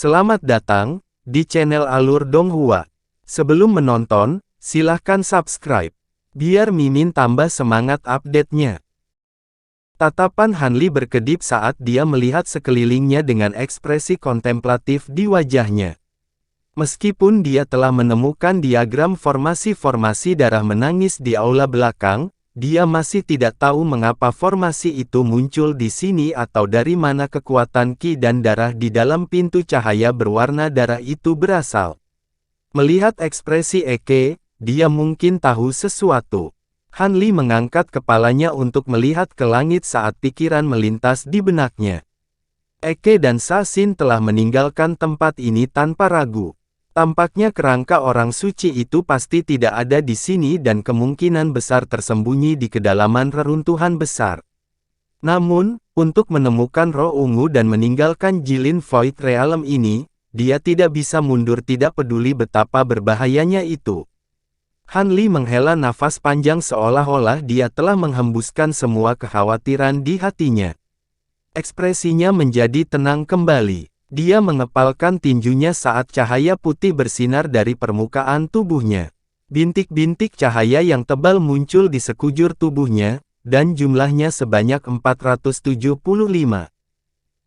Selamat datang di channel Alur Donghua. Sebelum menonton, silahkan subscribe, biar Mimin tambah semangat update-nya. Tatapan Hanli berkedip saat dia melihat sekelilingnya dengan ekspresi kontemplatif di wajahnya. Meskipun dia telah menemukan diagram formasi-formasi darah menangis di aula belakang, dia masih tidak tahu mengapa formasi itu muncul di sini atau dari mana kekuatan ki dan darah di dalam pintu cahaya berwarna darah itu berasal. Melihat ekspresi Eke, dia mungkin tahu sesuatu. Hanli mengangkat kepalanya untuk melihat ke langit saat pikiran melintas di benaknya. Eke dan Sasin telah meninggalkan tempat ini tanpa ragu. Tampaknya kerangka orang suci itu pasti tidak ada di sini dan kemungkinan besar tersembunyi di kedalaman reruntuhan besar. Namun, untuk menemukan roh ungu dan meninggalkan Jilin Void Realm ini, dia tidak bisa mundur tidak peduli betapa berbahayanya itu. Hanli menghela nafas panjang seolah-olah dia telah menghembuskan semua kekhawatiran di hatinya. Ekspresinya menjadi tenang kembali. Dia mengepalkan tinjunya saat cahaya putih bersinar dari permukaan tubuhnya. Bintik-bintik cahaya yang tebal muncul di sekujur tubuhnya, dan jumlahnya sebanyak 475.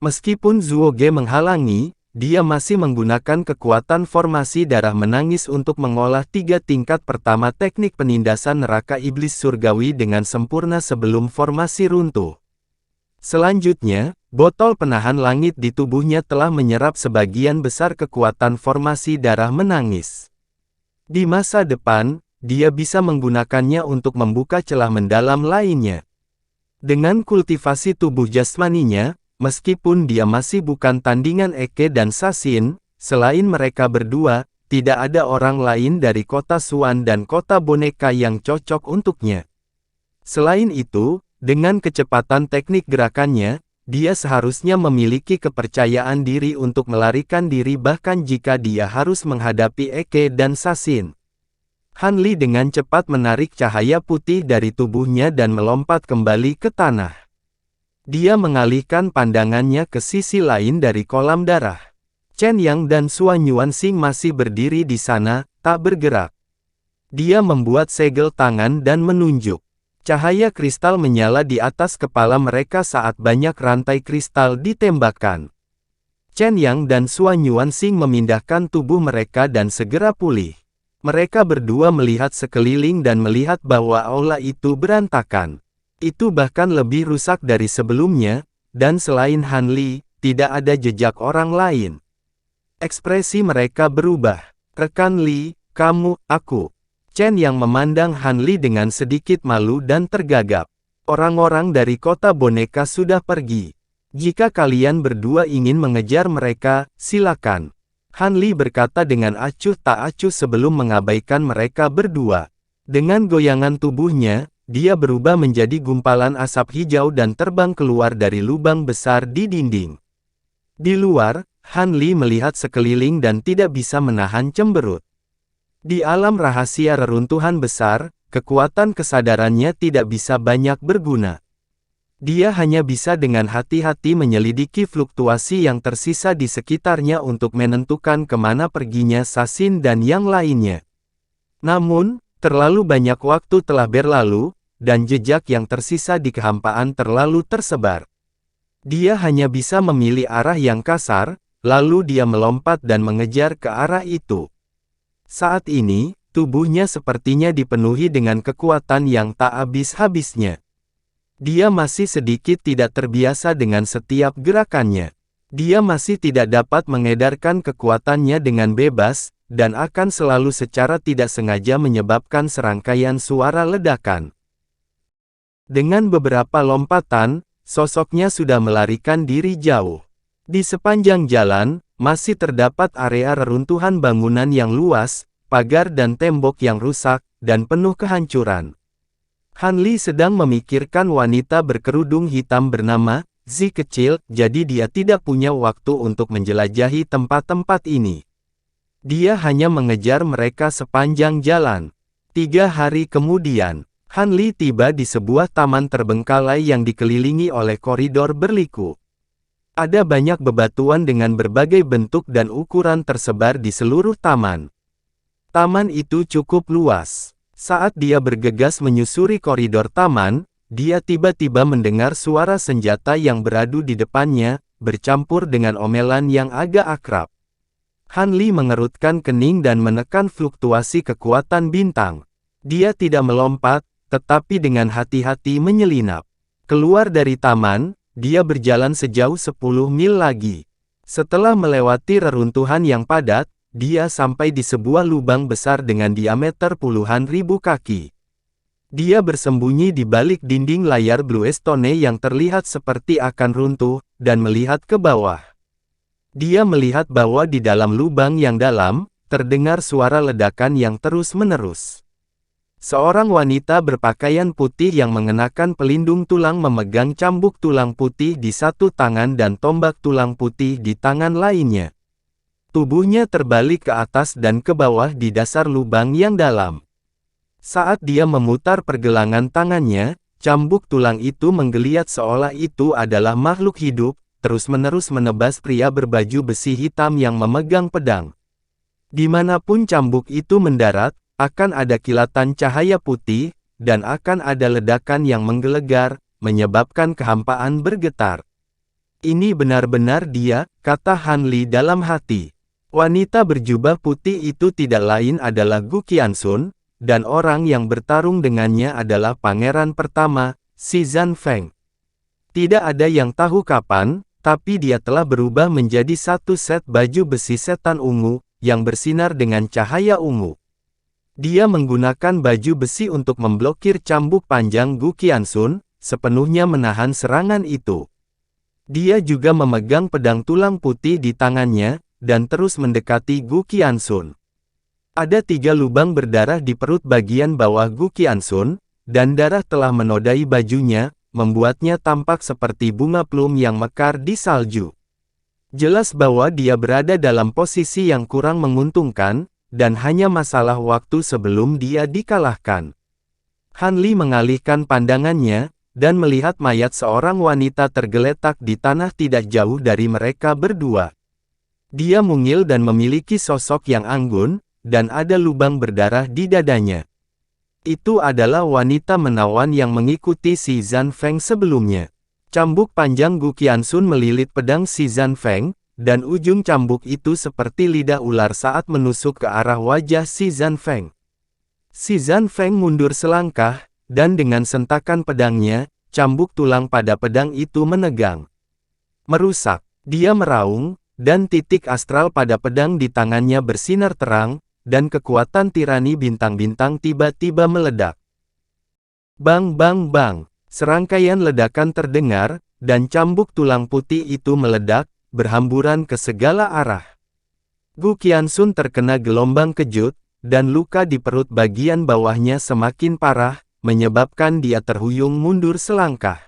Meskipun Zuoge menghalangi, dia masih menggunakan kekuatan formasi darah menangis untuk mengolah 3 tingkat pertama teknik penindasan neraka iblis surgawi dengan sempurna sebelum formasi runtuh. Selanjutnya, botol penahan langit di tubuhnya telah menyerap sebagian besar kekuatan formasi darah menangis. Di masa depan, dia bisa menggunakannya untuk membuka celah mendalam lainnya. Dengan kultivasi tubuh jasmaninya, meskipun dia masih bukan tandingan Eke dan Sasin, selain mereka berdua, tidak ada orang lain dari kota Suan dan kota boneka yang cocok untuknya. Selain itu, dengan kecepatan teknik gerakannya, dia seharusnya memiliki kepercayaan diri untuk melarikan diri bahkan jika dia harus menghadapi Eke dan Sasin. Hanli dengan cepat menarik cahaya putih dari tubuhnya dan melompat kembali ke tanah. Dia mengalihkan pandangannya ke sisi lain dari kolam darah. Chen Yang dan Suan Yuansing masih berdiri di sana, tak bergerak. Dia membuat segel tangan dan menunjuk. Cahaya kristal menyala di atas kepala mereka saat banyak rantai kristal ditembakkan. Chen Yang dan Suan Yuansing memindahkan tubuh mereka dan segera pulih. Mereka berdua melihat sekeliling dan melihat bahwa aula itu berantakan. Itu bahkan lebih rusak dari sebelumnya, dan selain Hanli, tidak ada jejak orang lain. Ekspresi mereka berubah. Rekan Li, kamu, aku. Chen Yang memandang Hanli dengan sedikit malu dan tergagap. Orang-orang dari kota boneka sudah pergi. Jika kalian berdua ingin mengejar mereka, silakan. Hanli berkata dengan acuh tak acuh sebelum mengabaikan mereka berdua. Dengan goyangan tubuhnya, dia berubah menjadi gumpalan asap hijau dan terbang keluar dari lubang besar di dinding. Di luar, Hanli melihat sekeliling dan tidak bisa menahan cemberut. Di alam rahasia reruntuhan besar, kekuatan kesadarannya tidak bisa banyak berguna. Dia hanya bisa dengan hati-hati menyelidiki fluktuasi yang tersisa di sekitarnya untuk menentukan kemana perginya Sasin dan yang lainnya. Namun, terlalu banyak waktu telah berlalu, dan jejak yang tersisa di kehampaan terlalu tersebar. Dia hanya bisa memilih arah yang kasar, lalu dia melompat dan mengejar ke arah itu. Saat ini, tubuhnya sepertinya dipenuhi dengan kekuatan yang tak habis-habisnya. Dia masih sedikit tidak terbiasa dengan setiap gerakannya. Dia masih tidak dapat mengedarkan kekuatannya dengan bebas, dan akan selalu secara tidak sengaja menyebabkan serangkaian suara ledakan. Dengan beberapa lompatan, sosoknya sudah melarikan diri jauh. Di sepanjang jalan, masih terdapat area reruntuhan bangunan yang luas, pagar dan tembok yang rusak, dan penuh kehancuran. Hanli sedang memikirkan wanita berkerudung hitam bernama Zi kecil, jadi dia tidak punya waktu untuk menjelajahi tempat-tempat ini. Dia hanya mengejar mereka sepanjang jalan. 3 hari kemudian, Hanli tiba di sebuah taman terbengkalai yang dikelilingi oleh koridor berliku. Ada banyak bebatuan dengan berbagai bentuk dan ukuran tersebar di seluruh taman. Taman itu cukup luas. Saat dia bergegas menyusuri koridor taman, dia tiba-tiba mendengar suara senjata yang beradu di depannya, bercampur dengan omelan yang agak akrab. Han Li mengerutkan kening dan menekan fluktuasi kekuatan bintang. Dia tidak melompat, tetapi dengan hati-hati menyelinap. Keluar dari taman, dia berjalan sejauh 10 mil lagi. Setelah melewati reruntuhan yang padat, dia sampai di sebuah lubang besar dengan diameter puluhan ribu kaki. Dia bersembunyi di balik dinding layar Bluestone yang terlihat seperti akan runtuh, dan melihat ke bawah. Dia melihat bahwa di dalam lubang yang dalam, terdengar suara ledakan yang terus-menerus. Seorang wanita berpakaian putih yang mengenakan pelindung tulang memegang cambuk tulang putih di satu tangan dan tombak tulang putih di tangan lainnya. Tubuhnya terbalik ke atas dan ke bawah di dasar lubang yang dalam. Saat dia memutar pergelangan tangannya, cambuk tulang itu menggeliat seolah itu adalah makhluk hidup, terus-menerus menebas pria berbaju besi hitam yang memegang pedang. Dimanapun cambuk itu mendarat, akan ada kilatan cahaya putih, dan akan ada ledakan yang menggelegar, menyebabkan kehampaan bergetar. Ini benar-benar dia, kata Han Li dalam hati. Wanita berjubah putih itu tidak lain adalah Gu Qianxun, dan orang yang bertarung dengannya adalah pangeran pertama, Xi Zanfeng. Tidak ada yang tahu kapan, tapi dia telah berubah menjadi satu set baju besi setan ungu, yang bersinar dengan cahaya ungu. Dia menggunakan baju besi untuk memblokir cambuk panjang Gu Qianxun, sepenuhnya menahan serangan itu. Dia juga memegang pedang tulang putih di tangannya, dan terus mendekati Gu Qianxun. Ada 3 lubang berdarah di perut bagian bawah Gu Qianxun, dan darah telah menodai bajunya, membuatnya tampak seperti bunga plum yang mekar di salju. Jelas bahwa dia berada dalam posisi yang kurang menguntungkan, dan hanya masalah waktu sebelum dia dikalahkan. Han Li mengalihkan pandangannya, dan melihat mayat seorang wanita tergeletak di tanah tidak jauh dari mereka berdua. Dia mungil dan memiliki sosok yang anggun, dan ada lubang berdarah di dadanya. Itu adalah wanita menawan yang mengikuti Xi Zanfeng sebelumnya. Cambuk panjang Gu Qianxun melilit pedang Xi Zanfeng, dan ujung cambuk itu seperti lidah ular saat menusuk ke arah wajah Xi Zanfeng. Xi Zanfeng mundur selangkah, dan dengan sentakan pedangnya, cambuk tulang pada pedang itu menegang. Merusak. Dia meraung, dan titik astral pada pedang di tangannya bersinar terang, dan kekuatan tirani bintang-bintang tiba-tiba meledak. Bang bang bang, serangkaian ledakan terdengar, dan cambuk tulang putih itu meledak, berhamburan ke segala arah. Gu Qianxun terkena gelombang kejut, dan luka di perut bagian bawahnya semakin parah, menyebabkan dia terhuyung mundur selangkah.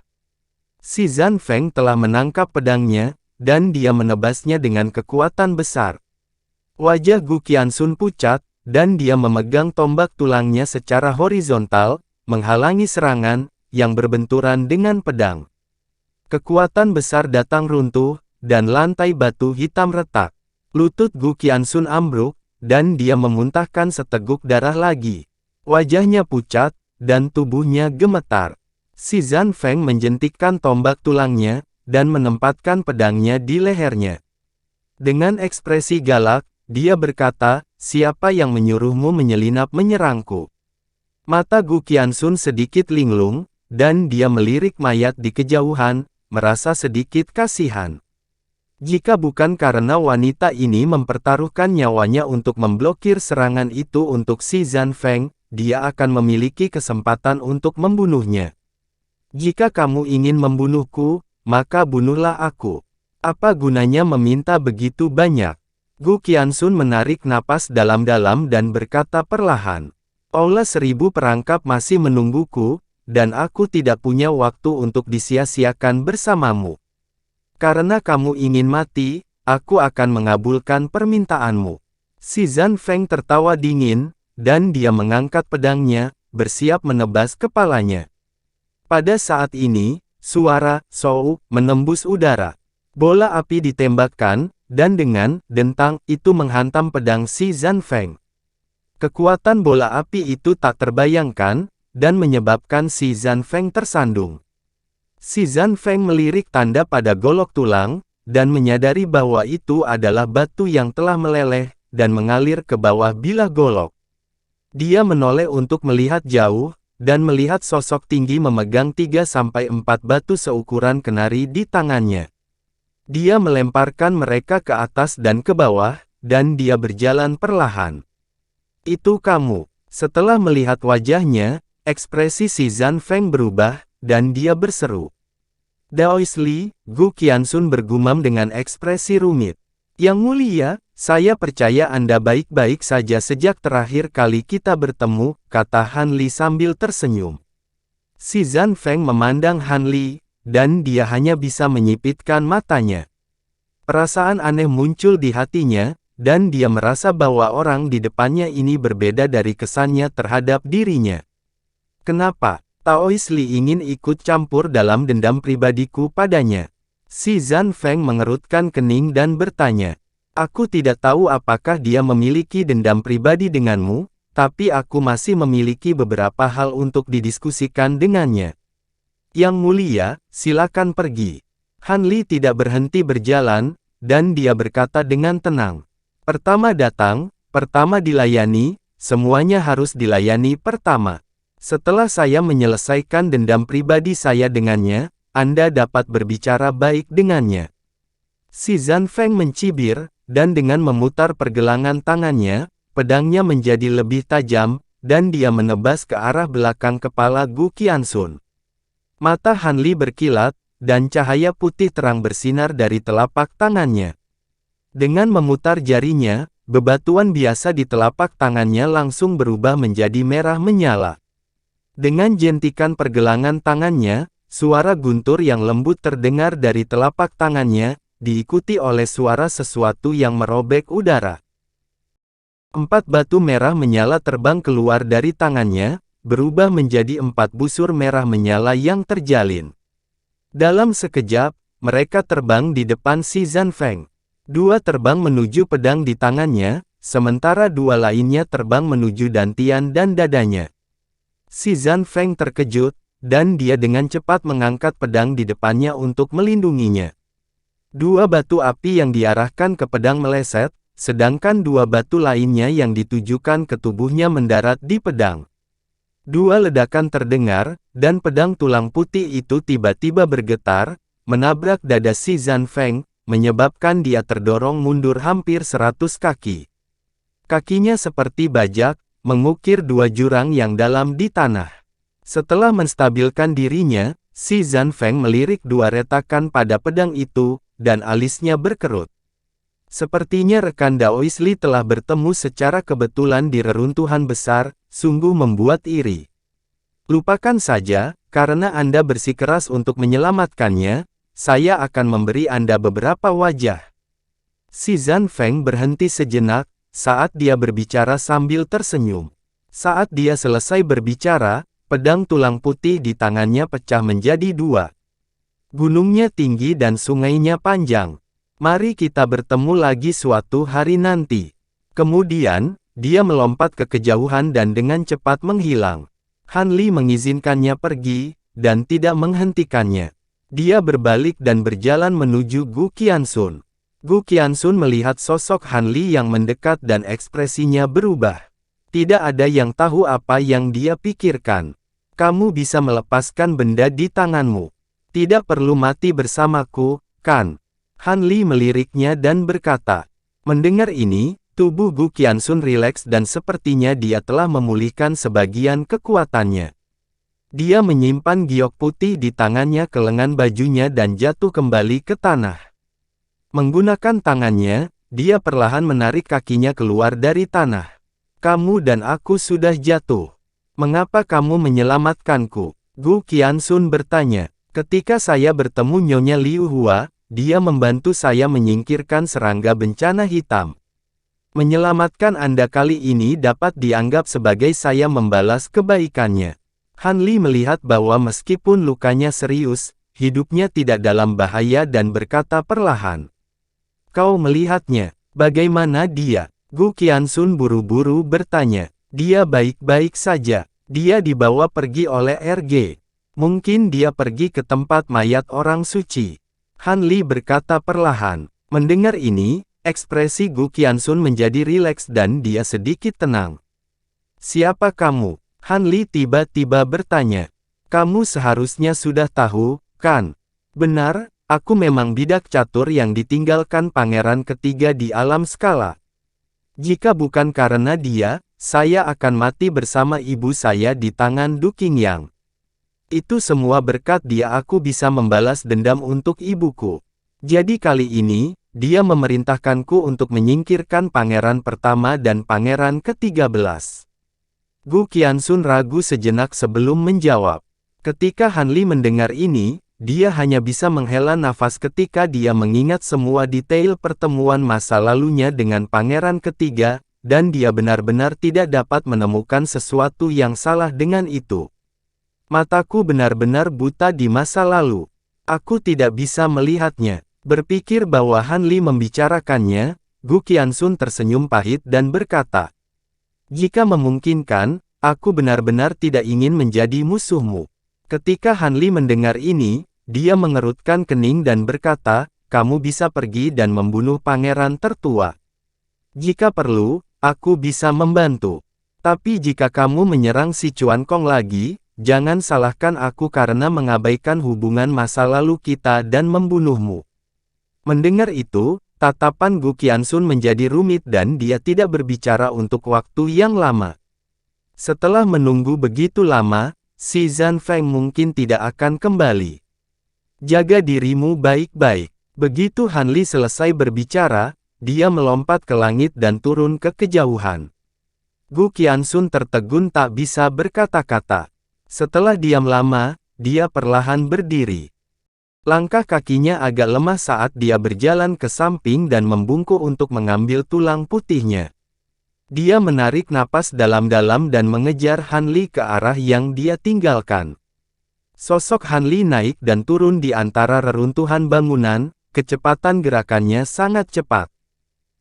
Xi Zanfeng telah menangkap pedangnya, dan dia menebasnya dengan kekuatan besar. Wajah Gu Qianxun pucat, dan dia memegang tombak tulangnya secara horizontal, menghalangi serangan, yang berbenturan dengan pedang. Kekuatan besar datang runtuh, dan lantai batu hitam retak. Lutut Gu Qianxun ambruk, dan dia memuntahkan seteguk darah lagi. Wajahnya pucat, dan tubuhnya gemetar. Xi Zanfeng menjentikkan tombak tulangnya, dan menempatkan pedangnya di lehernya. Dengan ekspresi galak, dia berkata, "Siapa yang menyuruhmu menyelinap menyerangku?" Mata Gu Qianxun sedikit linglung, dan dia melirik mayat di kejauhan, merasa sedikit kasihan. Jika bukan karena wanita ini mempertaruhkan nyawanya untuk memblokir serangan itu untuk Xi Zanfeng, dia akan memiliki kesempatan untuk membunuhnya. Jika kamu ingin membunuhku, maka bunuhlah aku. Apa gunanya meminta begitu banyak? Gu Qianxun menarik napas dalam-dalam dan berkata perlahan. Aula 1000 perangkap masih menungguku, dan aku tidak punya waktu untuk disia-siakan bersamamu. Karena kamu ingin mati, aku akan mengabulkan permintaanmu. Xi Zanfeng tertawa dingin, dan dia mengangkat pedangnya, bersiap menebas kepalanya. Pada saat ini, suara "Shou" menembus udara. Bola api ditembakkan, dan dengan dentang itu menghantam pedang Xi Zanfeng. Kekuatan bola api itu tak terbayangkan, dan menyebabkan Xi Zanfeng tersandung. Xi Zanfeng melirik tanda pada golok tulang, dan menyadari bahwa itu adalah batu yang telah meleleh, dan mengalir ke bawah bilah golok. Dia menoleh untuk melihat jauh, dan melihat sosok tinggi memegang 3-4 batu seukuran kenari di tangannya. Dia melemparkan mereka ke atas dan ke bawah, dan dia berjalan perlahan. Itu kamu. Setelah melihat wajahnya, ekspresi Xi Zanfeng berubah, dan dia berseru. Daoisli, Gu Qianxun bergumam dengan ekspresi rumit. Yang mulia, saya percaya Anda baik-baik saja sejak terakhir kali kita bertemu, kata Han Li sambil tersenyum. Xi Zanfeng memandang Han Li, dan dia hanya bisa menyipitkan matanya. Perasaan aneh muncul di hatinya, dan dia merasa bahwa orang di depannya ini berbeda dari kesannya terhadap dirinya. Kenapa? Taois Li ingin ikut campur dalam dendam pribadiku padanya. Xi Zanfeng mengerutkan kening dan bertanya. Aku tidak tahu apakah dia memiliki dendam pribadi denganmu, tapi aku masih memiliki beberapa hal untuk didiskusikan dengannya. Yang mulia, silakan pergi. Han Li tidak berhenti berjalan, dan dia berkata dengan tenang. Pertama datang, pertama dilayani, semuanya harus dilayani pertama. Setelah saya menyelesaikan dendam pribadi saya dengannya, Anda dapat berbicara baik dengannya. Xi Zanfeng mencibir, dan dengan memutar pergelangan tangannya, pedangnya menjadi lebih tajam, dan dia menebas ke arah belakang kepala Gu Qianxun. Mata Han Li berkilat, dan cahaya putih terang bersinar dari telapak tangannya. Dengan memutar jarinya, bebatuan biasa di telapak tangannya langsung berubah menjadi merah menyala. Dengan jentikan pergelangan tangannya, suara guntur yang lembut terdengar dari telapak tangannya, diikuti oleh suara sesuatu yang merobek udara. 4 batu merah menyala terbang keluar dari tangannya, berubah menjadi 4 busur merah menyala yang terjalin. Dalam sekejap, mereka terbang di depan Xi Zanfeng. 2 terbang menuju pedang di tangannya, sementara 2 lainnya terbang menuju dantian dan dadanya. Xi Zanfeng terkejut, dan dia dengan cepat mengangkat pedang di depannya untuk melindunginya. 2 batu api yang diarahkan ke pedang meleset, sedangkan 2 batu lainnya yang ditujukan ke tubuhnya mendarat di pedang. 2 ledakan terdengar, dan pedang tulang putih itu tiba-tiba bergetar, menabrak dada Xi Zanfeng, menyebabkan dia terdorong mundur hampir 100 kaki. Kakinya seperti bajak, mengukir 2 jurang yang dalam di tanah. Setelah menstabilkan dirinya, Xi Zanfeng melirik 2 retakan pada pedang itu, dan alisnya berkerut. Sepertinya rekan Daois Li telah bertemu secara kebetulan di reruntuhan besar, sungguh membuat iri. Lupakan saja, karena Anda bersikeras untuk menyelamatkannya, saya akan memberi Anda beberapa wajah. Xi Zanfeng berhenti sejenak, saat dia berbicara sambil tersenyum. Saat dia selesai berbicara, pedang tulang putih di tangannya pecah menjadi 2. Gunungnya tinggi dan sungainya panjang. Mari kita bertemu lagi suatu hari nanti. Kemudian, dia melompat ke kejauhan dan dengan cepat menghilang. Han Li mengizinkannya pergi, dan tidak menghentikannya. Dia berbalik dan berjalan menuju Gu Qianxun. Gu Qianxun melihat sosok Han Li yang mendekat dan ekspresinya berubah. Tidak ada yang tahu apa yang dia pikirkan. Kamu bisa melepaskan benda di tanganmu. Tidak perlu mati bersamaku, kan? Han Li meliriknya dan berkata. Mendengar ini, tubuh Gu Qianxun rileks dan sepertinya dia telah memulihkan sebagian kekuatannya. Dia menyimpan giok putih di tangannya ke lengan bajunya dan jatuh kembali ke tanah. Menggunakan tangannya, dia perlahan menarik kakinya keluar dari tanah. Kamu dan aku sudah jatuh. Mengapa kamu menyelamatkanku? Gu Qianxun bertanya. Ketika saya bertemu Nyonya Liu Hua, dia membantu saya menyingkirkan serangga bencana hitam. Menyelamatkan Anda kali ini dapat dianggap sebagai saya membalas kebaikannya. Han Li melihat bahwa meskipun lukanya serius, hidupnya tidak dalam bahaya dan berkata perlahan. Kau melihatnya, bagaimana dia? Gu Qianxun buru-buru bertanya. Dia baik-baik saja. Dia dibawa pergi oleh RG. Mungkin dia pergi ke tempat mayat orang suci. Han Li berkata perlahan. Mendengar ini, ekspresi Gu Qianxun menjadi rileks dan dia sedikit tenang. Siapa kamu? Han Li tiba-tiba bertanya. Kamu seharusnya sudah tahu, kan? Benar, aku memang bidak catur yang ditinggalkan pangeran ketiga di alam skala. Jika bukan karena dia, saya akan mati bersama ibu saya di tangan Du Qingyang. Itu semua berkat dia aku bisa membalas dendam untuk ibuku. Jadi kali ini, dia memerintahkanku untuk menyingkirkan pangeran pertama dan pangeran ke-13. Gu Qianxun ragu sejenak sebelum menjawab. Ketika Han Li mendengar ini, dia hanya bisa menghela nafas ketika dia mengingat semua detail pertemuan masa lalunya dengan pangeran ketiga, dan dia benar-benar tidak dapat menemukan sesuatu yang salah dengan itu. Mataku benar-benar buta di masa lalu. Aku tidak bisa melihatnya. Berpikir bahwa Han Li membicarakannya, Gu Qianxun tersenyum pahit dan berkata, jika memungkinkan, aku benar-benar tidak ingin menjadi musuhmu. Ketika Han Li mendengar ini, dia mengerutkan kening dan berkata, kamu bisa pergi dan membunuh pangeran tertua. Jika perlu, aku bisa membantu. Tapi jika kamu menyerang si Chuan Kong lagi, jangan salahkan aku karena mengabaikan hubungan masa lalu kita dan membunuhmu. Mendengar itu, tatapan Gu Qianxun menjadi rumit dan dia tidak berbicara untuk waktu yang lama. Setelah menunggu begitu lama, si Zhan Feng mungkin tidak akan kembali. Jaga dirimu baik-baik. Begitu Han Li selesai berbicara, dia melompat ke langit dan turun ke kejauhan. Gu Qianxun tertegun tak bisa berkata-kata. Setelah diam lama, dia perlahan berdiri. Langkah kakinya agak lemah saat dia berjalan ke samping dan membungkuk untuk mengambil tulang putihnya. Dia menarik napas dalam-dalam dan mengejar Han Li ke arah yang dia tinggalkan. Sosok Han Li naik dan turun di antara reruntuhan bangunan, kecepatan gerakannya sangat cepat.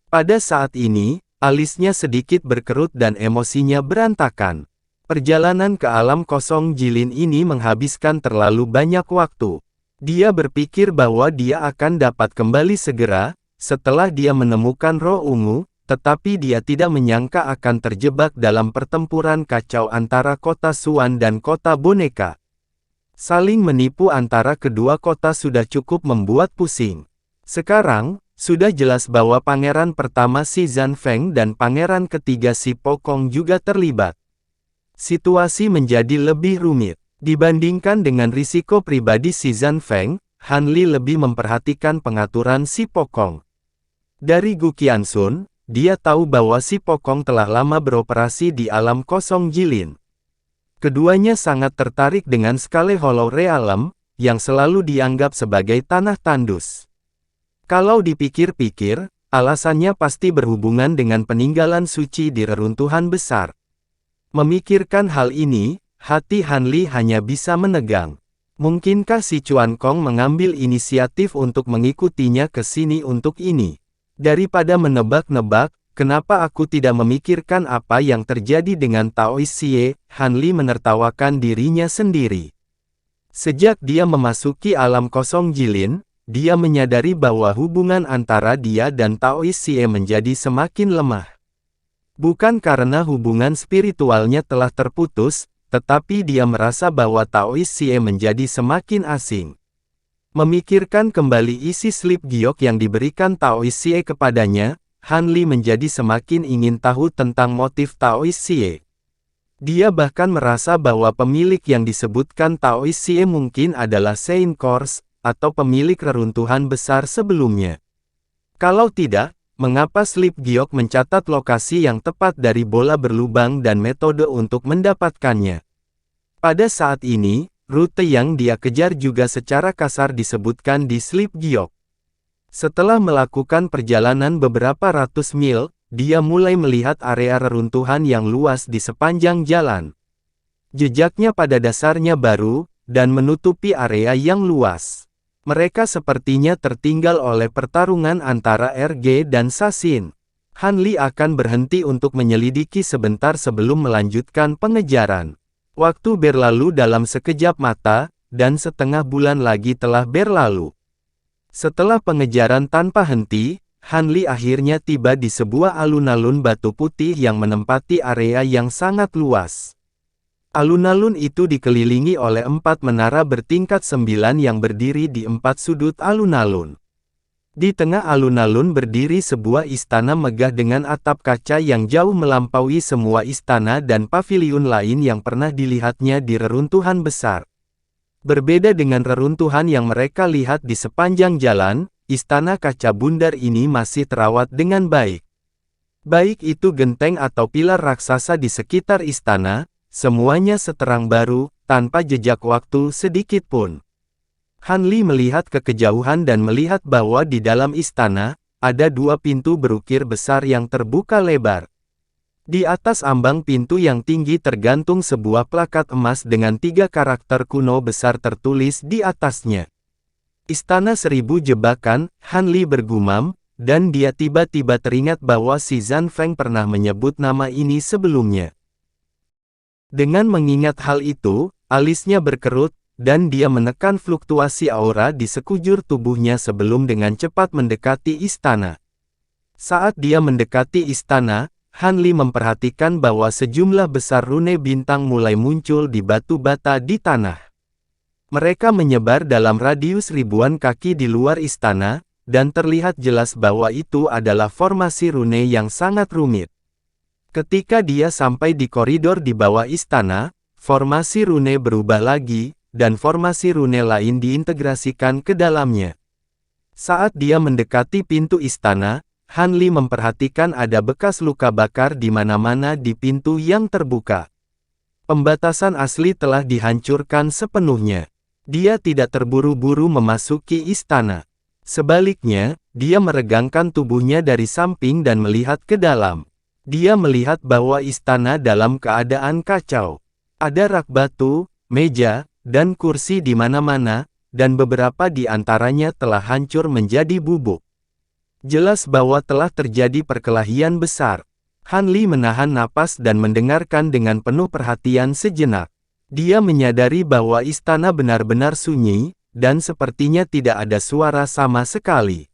Pada saat ini, alisnya sedikit berkerut dan emosinya berantakan. Perjalanan ke alam kosong Jilin ini menghabiskan terlalu banyak waktu. Dia berpikir bahwa dia akan dapat kembali segera, setelah dia menemukan roh ungu, tetapi dia tidak menyangka akan terjebak dalam pertempuran kacau antara kota Suan dan kota boneka. Saling menipu antara kedua kota sudah cukup membuat pusing. Sekarang, sudah jelas bahwa pangeran pertama si Zhan Feng dan pangeran ketiga si Po Kong juga terlibat. Situasi menjadi lebih rumit. Dibandingkan dengan risiko pribadi si Zhan Feng, Han Li lebih memperhatikan pengaturan si Po Kong. Dari Gu Qianxun, dia tahu bahwa si Po Kong telah lama beroperasi di alam kosong Jilin. Keduanya sangat tertarik dengan Scale Hollow Realm, yang selalu dianggap sebagai tanah tandus. Kalau dipikir-pikir, alasannya pasti berhubungan dengan peninggalan suci di reruntuhan besar. Memikirkan hal ini, hati Han Li hanya bisa menegang. Mungkinkah si Chuan Kong mengambil inisiatif untuk mengikutinya ke sini untuk ini? Daripada menebak-nebak, kenapa aku tidak memikirkan apa yang terjadi dengan Taois Xie? Han Li menertawakan dirinya sendiri. Sejak dia memasuki alam kosong Jilin, dia menyadari bahwa hubungan antara dia dan Taois Xie menjadi semakin lemah. Bukan karena hubungan spiritualnya telah terputus, tetapi dia merasa bahwa Taois Xie menjadi semakin asing. Memikirkan kembali isi slip giok yang diberikan Taois Xie kepadanya, Han Li menjadi semakin ingin tahu tentang motif Taois Xie. Dia bahkan merasa bahwa pemilik yang disebutkan Taois Xie mungkin adalah Saint Course, atau pemilik reruntuhan besar sebelumnya. Kalau tidak, mengapa slip giok mencatat lokasi yang tepat dari bola berlubang dan metode untuk mendapatkannya? Pada saat ini, rute yang dia kejar juga secara kasar disebutkan di slip giok. Setelah melakukan perjalanan beberapa ratus mil, dia mulai melihat area reruntuhan yang luas di sepanjang jalan. Jejaknya pada dasarnya baru, dan menutupi area yang luas. Mereka sepertinya tertinggal oleh pertarungan antara RG dan Sasin. Han Li akan berhenti untuk menyelidiki sebentar sebelum melanjutkan pengejaran. Waktu berlalu dalam sekejap mata, dan setengah bulan lagi telah berlalu. Setelah pengejaran tanpa henti, Han Li akhirnya tiba di sebuah alun-alun batu putih yang menempati area yang sangat luas. Alun-alun itu dikelilingi oleh 4 menara bertingkat 9 yang berdiri di 4 sudut alun-alun. Di tengah alun-alun berdiri sebuah istana megah dengan atap kaca yang jauh melampaui semua istana dan paviliun lain yang pernah dilihatnya di reruntuhan besar. Berbeda dengan reruntuhan yang mereka lihat di sepanjang jalan, istana kaca bundar ini masih terawat dengan baik. Baik itu genteng atau pilar raksasa di sekitar istana, semuanya seterang baru, tanpa jejak waktu sedikit pun. Han Li melihat ke kejauhan dan melihat bahwa di dalam istana, ada 2 pintu berukir besar yang terbuka lebar. Di atas ambang pintu yang tinggi tergantung sebuah plakat emas dengan 3 karakter kuno besar tertulis di atasnya. Istana 1000 jebakan, Han Li bergumam, dan dia tiba-tiba teringat bahwa si Zhan Feng pernah menyebut nama ini sebelumnya. Dengan mengingat hal itu, alisnya berkerut, dan dia menekan fluktuasi aura di sekujur tubuhnya sebelum dengan cepat mendekati istana. Saat dia mendekati istana, Han Li memperhatikan bahwa sejumlah besar rune bintang mulai muncul di batu bata di tanah. Mereka menyebar dalam radius ribuan kaki di luar istana, dan terlihat jelas bahwa itu adalah formasi rune yang sangat rumit. Ketika dia sampai di koridor di bawah istana, formasi rune berubah lagi, dan formasi rune lain diintegrasikan ke dalamnya. Saat dia mendekati pintu istana, Han Li memperhatikan ada bekas luka bakar di mana-mana di pintu yang terbuka. Pembatasan asli telah dihancurkan sepenuhnya. Dia tidak terburu-buru memasuki istana. Sebaliknya, dia meregangkan tubuhnya dari samping dan melihat ke dalam. Dia melihat bahwa istana dalam keadaan kacau. Ada rak batu, meja, dan kursi di mana-mana, dan beberapa di antaranya telah hancur menjadi bubuk. Jelas bahwa telah terjadi perkelahian besar. Han Li menahan napas dan mendengarkan dengan penuh perhatian sejenak. Dia menyadari bahwa istana benar-benar sunyi, dan sepertinya tidak ada suara sama sekali.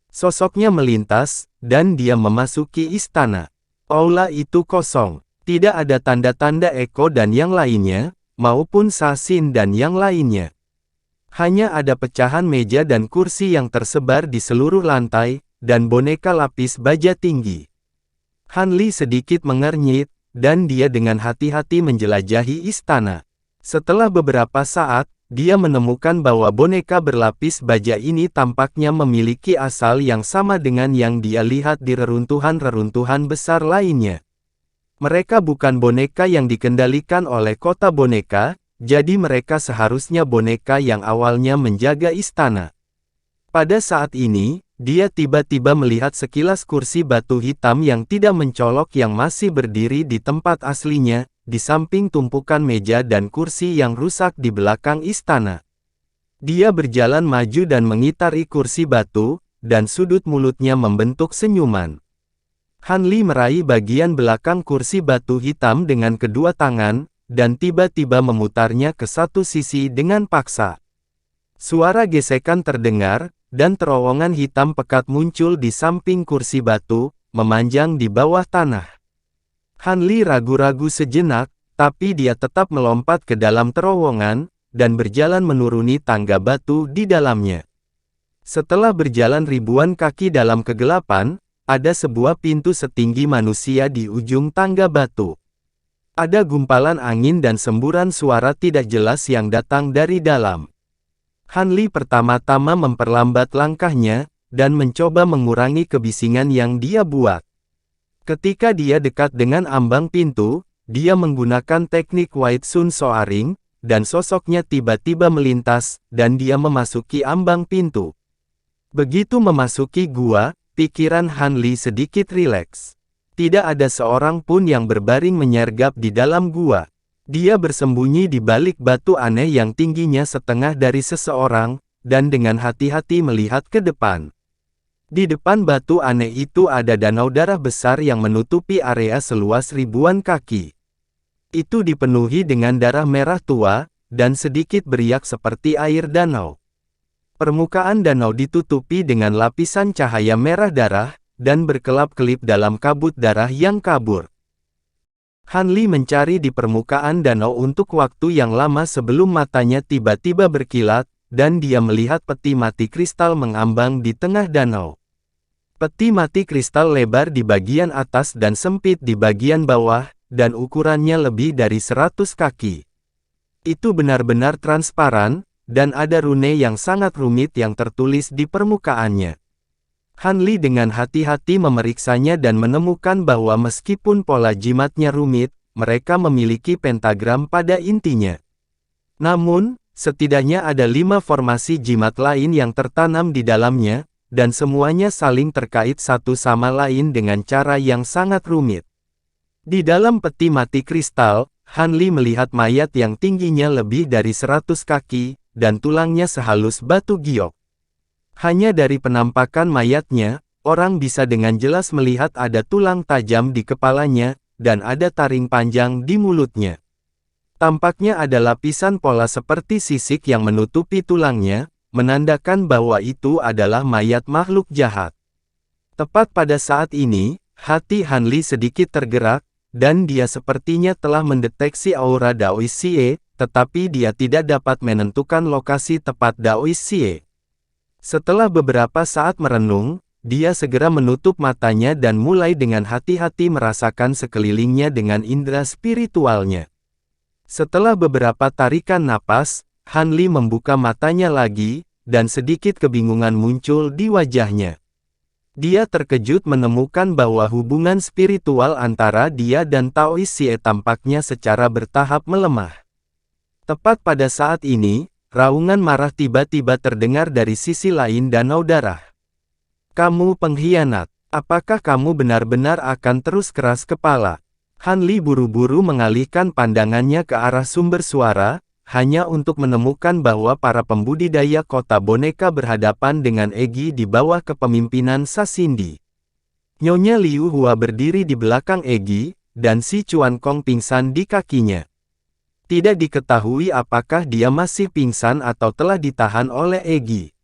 Sosoknya melintas, dan dia memasuki istana. Aula itu kosong. Tidak ada tanda-tanda Eko dan yang lainnya, maupun Sasin dan yang lainnya. Hanya ada pecahan meja dan kursi yang tersebar di seluruh lantai, dan boneka lapis baja tinggi. Han Li sedikit mengernyit, dan dia dengan hati-hati menjelajahi istana. Setelah beberapa saat, dia menemukan bahwa boneka berlapis baja ini tampaknya memiliki asal yang sama dengan yang dia lihat di reruntuhan-reruntuhan besar lainnya. Mereka bukan boneka yang dikendalikan oleh kota boneka, jadi mereka seharusnya boneka yang awalnya menjaga istana. Pada saat ini, dia tiba-tiba melihat sekilas kursi batu hitam yang tidak mencolok yang masih berdiri di tempat aslinya, di samping tumpukan meja dan kursi yang rusak di belakang istana. Dia berjalan maju dan mengitari kursi batu, dan sudut mulutnya membentuk senyuman. Han Li meraih bagian belakang kursi batu hitam dengan kedua tangan, dan tiba-tiba memutarnya ke satu sisi dengan paksa. Suara gesekan terdengar, dan terowongan hitam pekat muncul di samping kursi batu, memanjang di bawah tanah. Han Li ragu-ragu sejenak, tapi dia tetap melompat ke dalam terowongan, dan berjalan menuruni tangga batu di dalamnya. Setelah berjalan ribuan kaki dalam kegelapan, ada sebuah pintu setinggi manusia di ujung tangga batu. Ada gumpalan angin dan semburan suara tidak jelas yang datang dari dalam. Han Li pertama-tama memperlambat langkahnya, dan mencoba mengurangi kebisingan yang dia buat. Ketika dia dekat dengan ambang pintu, dia menggunakan teknik White Sun Soaring, dan sosoknya tiba-tiba melintas, dan dia memasuki ambang pintu. Begitu memasuki gua, pikiran Han Li sedikit rileks. Tidak ada seorang pun yang berbaring menyergap di dalam gua. Dia bersembunyi di balik batu aneh yang tingginya setengah dari seseorang, dan dengan hati-hati melihat ke depan. Di depan batu aneh itu ada danau darah besar yang menutupi area seluas ribuan kaki. Itu dipenuhi dengan darah merah tua, dan sedikit beriak seperti air danau. Permukaan danau ditutupi dengan lapisan cahaya merah darah, dan berkelap-kelip dalam kabut darah yang kabur. Han Li mencari di permukaan danau untuk waktu yang lama sebelum matanya tiba-tiba berkilat, dan dia melihat peti mati kristal mengambang di tengah danau. Peti mati kristal lebar di bagian atas dan sempit di bagian bawah, dan ukurannya lebih dari 100 kaki. Itu benar-benar transparan, dan ada rune yang sangat rumit yang tertulis di permukaannya. Han Li dengan hati-hati memeriksanya dan menemukan bahwa meskipun pola jimatnya rumit, mereka memiliki pentagram pada intinya. Namun, setidaknya ada 5 formasi jimat lain yang tertanam di dalamnya, dan semuanya saling terkait satu sama lain dengan cara yang sangat rumit. Di dalam peti mati kristal, Han Li melihat mayat yang tingginya lebih dari 100 kaki, dan tulangnya sehalus batu giok. Hanya dari penampakan mayatnya, orang bisa dengan jelas melihat ada tulang tajam di kepalanya, dan ada taring panjang di mulutnya. Tampaknya ada lapisan pola seperti sisik yang menutupi tulangnya, menandakan bahwa itu adalah mayat makhluk jahat. Tepat pada saat ini, hati Han Li sedikit tergerak, dan dia sepertinya telah mendeteksi aura Daoist Xie, tetapi dia tidak dapat menentukan lokasi tepat Daoist Xie. Setelah beberapa saat merenung, dia segera menutup matanya dan mulai dengan hati-hati merasakan sekelilingnya dengan indera spiritualnya. Setelah beberapa tarikan napas, Han Li membuka matanya lagi, dan sedikit kebingungan muncul di wajahnya. Dia terkejut menemukan bahwa hubungan spiritual antara dia dan Taoist Xie tampaknya secara bertahap melemah. Tepat pada saat ini, raungan marah tiba-tiba terdengar dari sisi lain danau darah. "Kamu pengkhianat, apakah kamu benar-benar akan terus keras kepala?" Han Li buru-buru mengalihkan pandangannya ke arah sumber suara, hanya untuk menemukan bahwa para pembudidaya kota boneka berhadapan dengan Egi di bawah kepemimpinan Sasindi. Nyonya Liu Hua berdiri di belakang Egi, dan si Chuan Kong pingsan di kakinya. Tidak diketahui apakah dia masih pingsan atau telah ditahan oleh Egi.